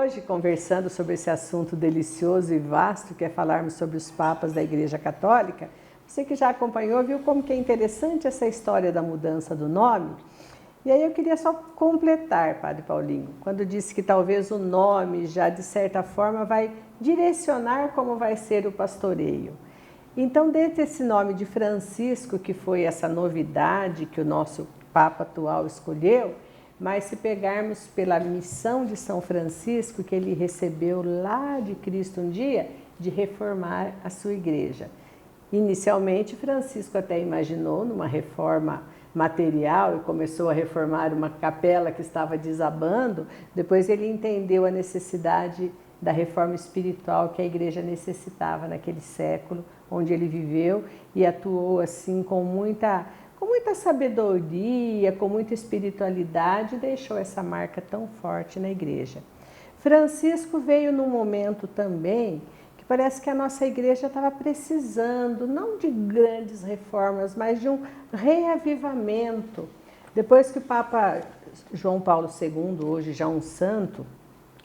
hoje, conversando sobre esse assunto delicioso e vasto que é falarmos sobre os papas da Igreja Católica. Você que já acompanhou, viu como que é interessante essa história da mudança do nome? E aí eu queria só completar, Padre Paulinho, quando disse que talvez o nome já de certa forma vai direcionar como vai ser o pastoreio. Então, dentro desse nome de Francisco, que foi essa novidade que o nosso Papa atual escolheu, mas se pegarmos pela missão de São Francisco, que ele recebeu lá de Cristo um dia, de reformar a sua igreja. Inicialmente, Francisco até imaginou numa reforma material e começou a reformar uma capela que estava desabando. Depois ele entendeu a necessidade da reforma espiritual que a igreja necessitava naquele século onde ele viveu e atuou assim com muita sabedoria, com muita espiritualidade e deixou essa marca tão forte na igreja. Francisco veio num momento também que parece que a nossa igreja estava precisando, não de grandes reformas, mas de um reavivamento. Depois que o Papa João Paulo II, hoje já um santo,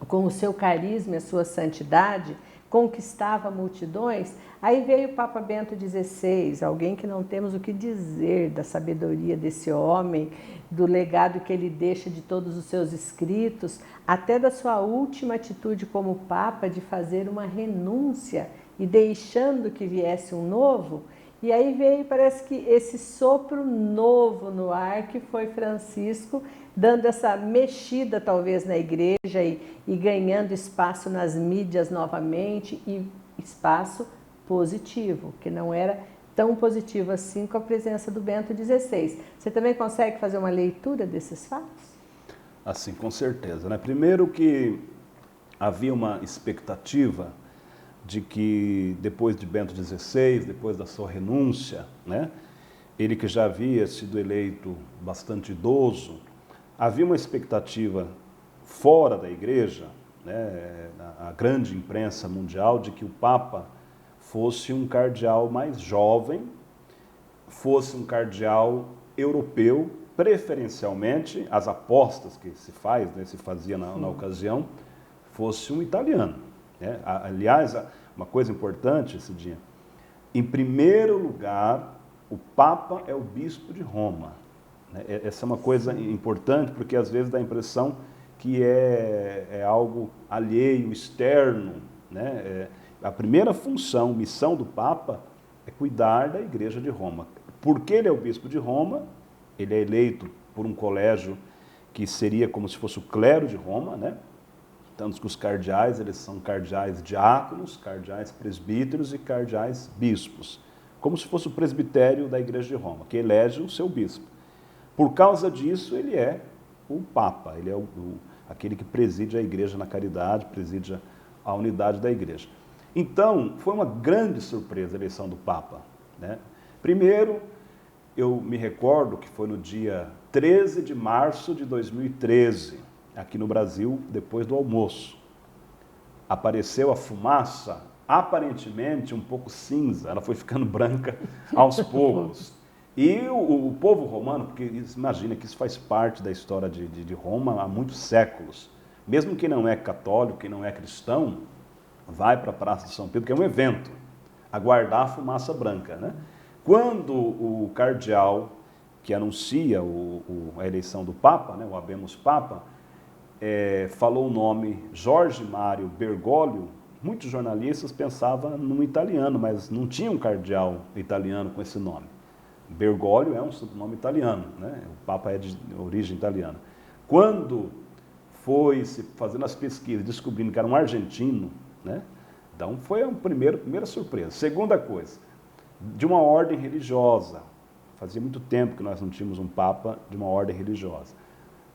com o seu carisma e a sua santidade, conquistava multidões, aí veio o Papa Bento XVI, alguém que não temos o que dizer da sabedoria desse homem, do legado que ele deixa de todos os seus escritos, até da sua última atitude como Papa de fazer uma renúncia e deixando que viesse um novo. E aí veio, parece que esse sopro novo no ar que foi Francisco, dando essa mexida talvez na igreja e ganhando espaço nas mídias novamente e espaço positivo, que não era tão positivo assim com a presença do Bento XVI. Você também consegue fazer uma leitura desses fatos? Assim, com certeza, né? Primeiro que havia uma expectativa de que depois de Bento XVI, depois da sua renúncia, né, ele que já havia sido eleito bastante idoso, havia uma expectativa fora da igreja, né, a grande imprensa mundial, de que o Papa fosse um cardeal mais jovem, fosse um cardeal europeu, preferencialmente, as apostas que se faz, né, se fazia na ocasião, fosse um italiano. Né? Aliás, uma coisa importante, Cidinha, em primeiro lugar, o Papa é o bispo de Roma. Né? Essa é uma coisa importante, porque às vezes dá a impressão que é algo alheio, externo. Né? A primeira função, missão do Papa é cuidar da Igreja de Roma. Porque ele é o bispo de Roma, ele é eleito por um colégio que seria como se fosse o clero de Roma, né? Tanto que os cardeais, eles são cardeais diáconos, cardeais presbíteros e cardeais bispos, como se fosse o presbitério da Igreja de Roma, que elege o seu bispo. Por causa disso, ele é o Papa, ele é aquele que preside a Igreja na caridade, preside a unidade da Igreja. Então, foi uma grande surpresa a eleição do Papa. Né? Primeiro, eu me recordo que foi no dia 13 de março de 2013, aqui no Brasil, depois do almoço. Apareceu a fumaça, aparentemente um pouco cinza, ela foi ficando branca aos poucos. E o povo romano, porque imagina que isso faz parte da história de Roma há muitos séculos. Mesmo quem não é católico, quem não é cristão, vai para a Praça de São Pedro, que é um evento, aguardar a fumaça branca. Né? Quando o cardeal que anuncia a eleição do Papa, né, o Habemus Papa, falou o nome Jorge Mário Bergoglio, muitos jornalistas pensavam num italiano, mas não tinha um cardeal italiano com esse nome. Bergoglio é um sobrenome italiano, né? O Papa é de origem italiana. Quando foi se fazendo as pesquisas, descobrindo que era um argentino, né? Então foi a primeira surpresa. Segunda coisa, de uma ordem religiosa. Fazia muito tempo que nós não tínhamos um Papa de uma ordem religiosa.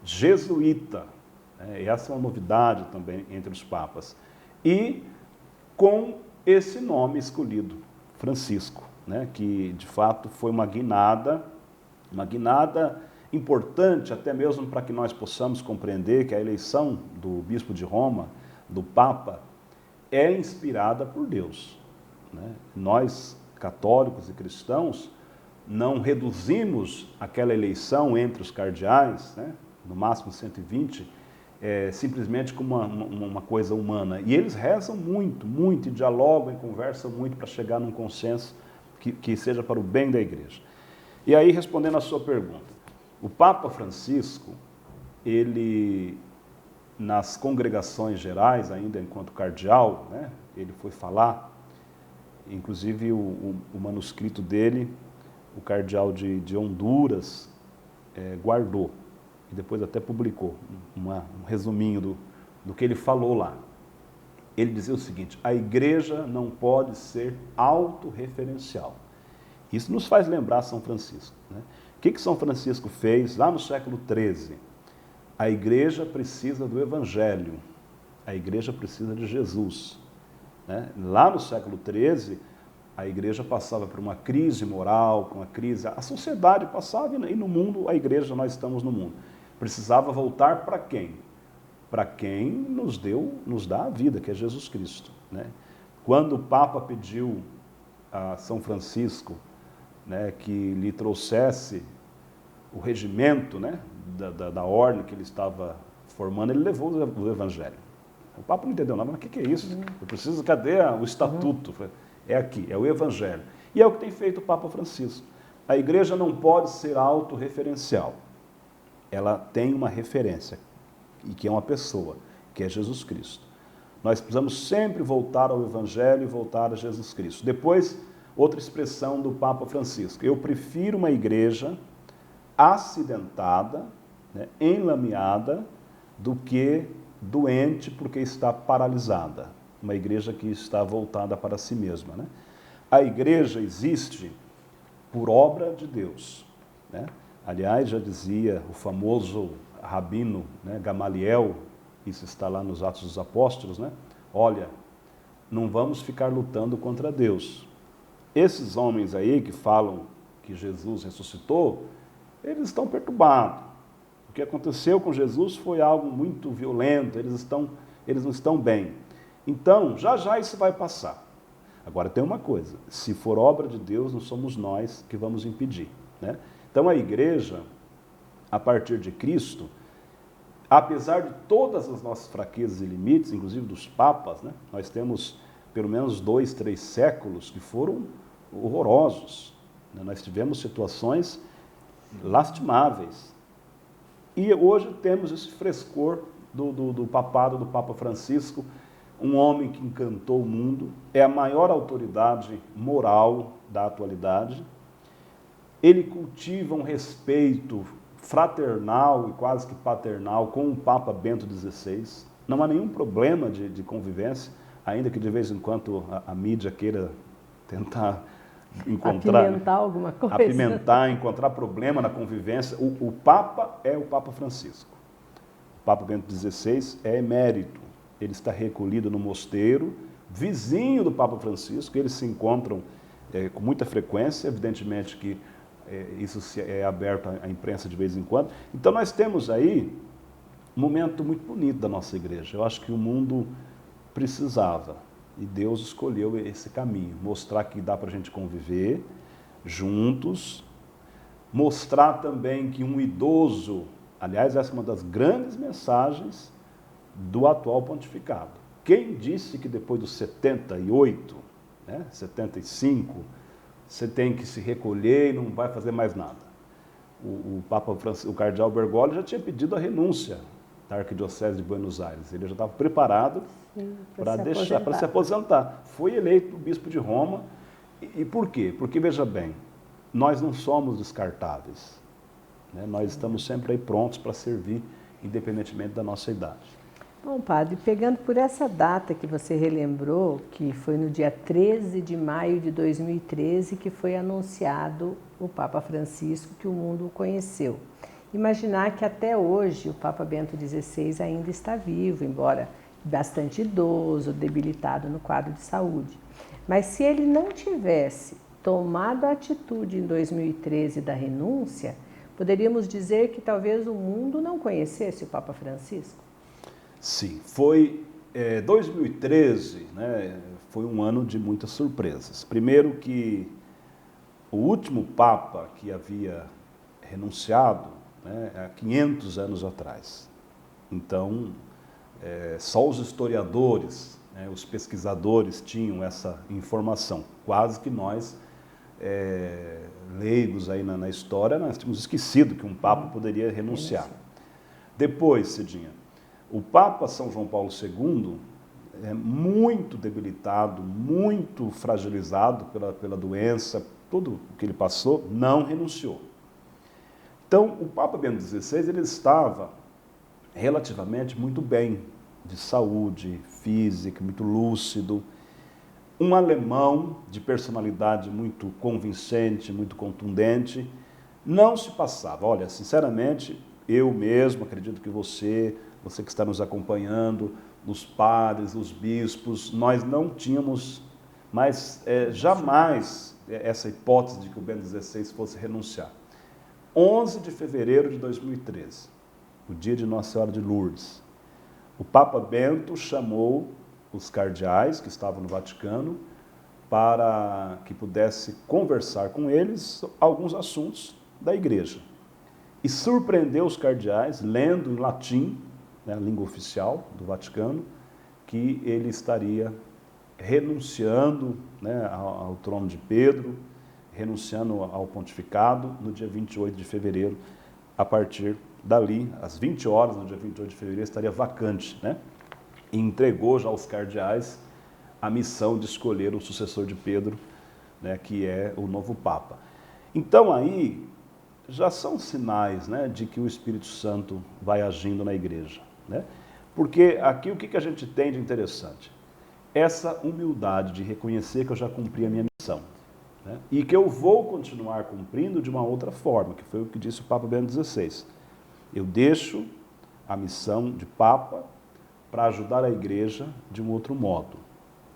Jesuíta. Essa é uma novidade também entre os papas. E com esse nome escolhido, Francisco, né, que de fato foi uma guinada importante, até mesmo para que nós possamos compreender que a eleição do bispo de Roma, do Papa, é inspirada por Deus. Né? Nós, católicos e cristãos, não reduzimos aquela eleição entre os cardeais, né, no máximo 120, simplesmente como uma coisa humana. E eles rezam muito, muito, e dialogam e conversam muito para chegar num consenso que seja para o bem da igreja. E aí, respondendo à sua pergunta, o Papa Francisco, ele, nas congregações gerais, ainda enquanto cardeal, né, ele foi falar, inclusive o manuscrito dele, o cardeal de Honduras guardou, e depois até publicou um resuminho do que ele falou lá. Ele dizia o seguinte: a igreja não pode ser autorreferencial. Isso nos faz lembrar São Francisco, né? O que São Francisco fez lá no século XIII? A igreja precisa do Evangelho, a igreja precisa de Jesus, né? Lá no século XIII, a igreja passava por uma crise moral, por uma crise... A sociedade passava e no mundo, a igreja, nós estamos no mundo. Precisava voltar para quem? Para quem nos dá a vida, que é Jesus Cristo, né? Quando o Papa pediu a São Francisco, né, que lhe trouxesse o regimento, né, da ordem que ele estava formando, ele levou o Evangelho. O Papa não entendeu nada, mas o que é isso? Eu preciso, cadê o estatuto? É aqui, é o Evangelho. E é o que tem feito o Papa Francisco. A igreja não pode ser autorreferencial. Ela tem uma referência, e que é uma pessoa, que é Jesus Cristo. Nós precisamos sempre voltar ao Evangelho e voltar a Jesus Cristo. Depois, outra expressão do Papa Francisco: eu prefiro uma igreja acidentada, né, enlameada, do que doente porque está paralisada. Uma igreja que está voltada para si mesma, né? A igreja existe por obra de Deus, né? Aliás, já dizia o famoso rabino, né, Gamaliel, isso está lá nos Atos dos Apóstolos, né? Olha, não vamos ficar lutando contra Deus. Esses homens aí que falam que Jesus ressuscitou, eles estão perturbados. O que aconteceu com Jesus foi algo muito violento, eles não estão bem. Então, já isso vai passar. Agora, tem uma coisa: se for obra de Deus, não somos nós que vamos impedir, né? Então, a igreja, a partir de Cristo, apesar de todas as nossas fraquezas e limites, inclusive dos papas, né, nós temos pelo menos 2, 3 séculos que foram horrorosos, né? Nós tivemos situações lastimáveis. E hoje temos esse frescor do papado do Papa Francisco, um homem que encantou o mundo, é a maior autoridade moral da atualidade. Ele cultiva um respeito fraternal e quase que paternal com o Papa Bento XVI. Não há nenhum problema de convivência, ainda que de vez em quando a mídia queira tentar apimentar alguma coisa. Encontrar problema na convivência. O Papa é o Papa Francisco. O Papa Bento XVI é emérito. Ele está recolhido no mosteiro, vizinho do Papa Francisco. Eles se encontram com muita frequência, evidentemente que isso é aberto à imprensa de vez em quando. Então nós temos aí um momento muito bonito da nossa igreja. Eu acho que o mundo precisava, e Deus escolheu esse caminho, mostrar que dá para a gente conviver juntos, mostrar também que um idoso, aliás, essa é uma das grandes mensagens do atual pontificado. Quem disse que depois dos 78, né, 75, você tem que se recolher e não vai fazer mais nada? O cardeal Bergoglio já tinha pedido a renúncia da Arquidiocese de Buenos Aires. Ele já estava preparado para se aposentar. Foi eleito bispo de Roma. E por quê? Porque, veja bem, nós não somos descartáveis, né? Nós estamos sempre aí prontos para servir, independentemente da nossa idade. Bom, padre, pegando por essa data que você relembrou, que foi no dia 13 de maio de 2013 que foi anunciado o Papa Francisco, que o mundo conheceu. Imaginar que até hoje o Papa Bento XVI ainda está vivo, embora bastante idoso, debilitado no quadro de saúde. Mas se ele não tivesse tomado a atitude em 2013 da renúncia, poderíamos dizer que talvez o mundo não conhecesse o Papa Francisco? Sim, foi 2013, né, foi um ano de muitas surpresas. Primeiro que o último Papa que havia renunciado, né, há 500 anos atrás, Então, só os historiadores, né, os pesquisadores tinham essa informação. Quase que nós, leigos aí na história, nós tínhamos esquecido que um Papa poderia renunciar. Depois, Cidinha, o Papa São João Paulo II, muito debilitado, muito fragilizado pela doença, tudo o que ele passou, não renunciou. Então, o Papa Bento XVI, ele estava relativamente muito bem, de saúde física, muito lúcido, um alemão de personalidade muito convincente, muito contundente, não se passava. Olha, sinceramente, eu mesmo, acredito que você que está nos acompanhando, os padres, os bispos, nós não tínhamos mais jamais essa hipótese de que o Bento XVI fosse renunciar. 11 de fevereiro de 2013, o dia de Nossa Senhora de Lourdes, o Papa Bento chamou os cardeais que estavam no Vaticano para que pudesse conversar com eles alguns assuntos da igreja. E surpreendeu os cardeais, lendo em latim, né, a língua oficial do Vaticano, que ele estaria renunciando, né, ao trono de Pedro, renunciando ao pontificado no dia 28 de fevereiro. A partir dali, às 20 horas, no dia 28 de fevereiro, estaria vacante, né? E entregou já aos cardeais a missão de escolher o sucessor de Pedro, né, que é o novo Papa. Então aí já são sinais, né, de que o Espírito Santo vai agindo na igreja, né? Porque aqui o que a gente tem de interessante? Essa humildade de reconhecer que eu já cumpri a minha missão, né? E que eu vou continuar cumprindo de uma outra forma, que foi o que disse o Papa Bento XVI. Eu deixo a missão de Papa para ajudar a igreja de um outro modo,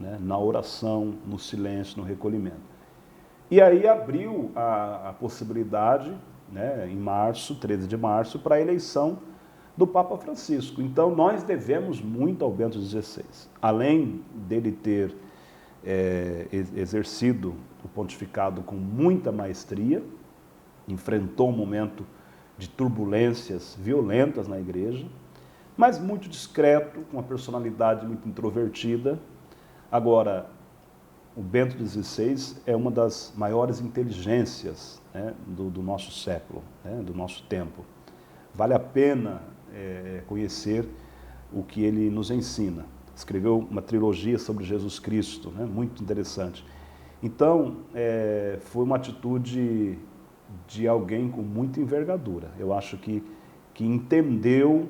né? Na oração, no silêncio, no recolhimento. E aí abriu a possibilidade, né, em março, 13 de março, para a eleição do Papa Francisco. Então, nós devemos muito ao Bento XVI. Além dele ter exercido o pontificado com muita maestria, enfrentou um momento de turbulências violentas na igreja, mas muito discreto, com uma personalidade muito introvertida. Agora, o Bento XVI é uma das maiores inteligências, né, do nosso século, né, do nosso tempo. Vale a pena conhecer o que ele nos ensina. Escreveu uma trilogia sobre Jesus Cristo, né, muito interessante. Então, foi uma atitude de alguém com muita envergadura. Eu acho que entendeu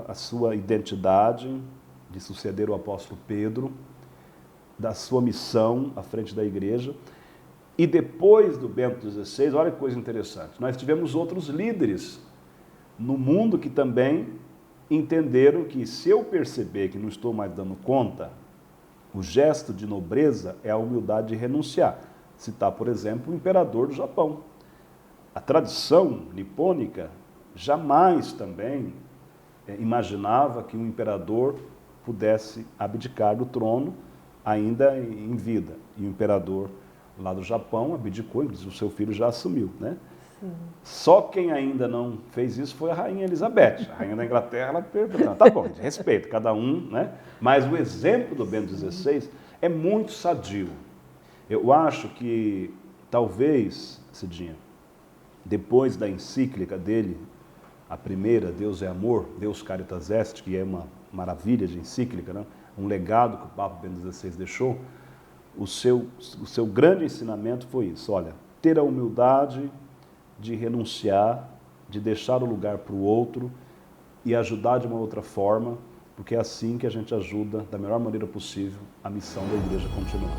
a sua identidade de suceder o apóstolo Pedro, da sua missão à frente da igreja. E depois do Bento XVI, olha que coisa interessante, nós tivemos outros líderes no mundo que também entenderam que, se eu perceber que não estou mais dando conta, o gesto de nobreza é a humildade de renunciar. Citar, por exemplo, o imperador do Japão. A tradição nipônica jamais também imaginava que um imperador pudesse abdicar do trono ainda em vida. E o imperador lá do Japão abdicou, inclusive o seu filho já assumiu, né? Sim. Só quem ainda não fez isso foi a rainha Elizabeth. A rainha da Inglaterra, ela perguntou, tá bom, respeito cada um, né? Mas o exemplo do Bento XVI é muito sadio. Eu acho que, talvez, Cidinha, depois da encíclica dele, a primeira, Deus é Amor, Deus Caritas Est, que é uma maravilha de encíclica, né? Um legado que o Papa Bento XVI deixou, o seu grande ensinamento foi isso: olha, ter a humildade de renunciar, de deixar o lugar para o outro e ajudar de uma outra forma, porque é assim que a gente ajuda, da melhor maneira possível, a missão da igreja a continuar.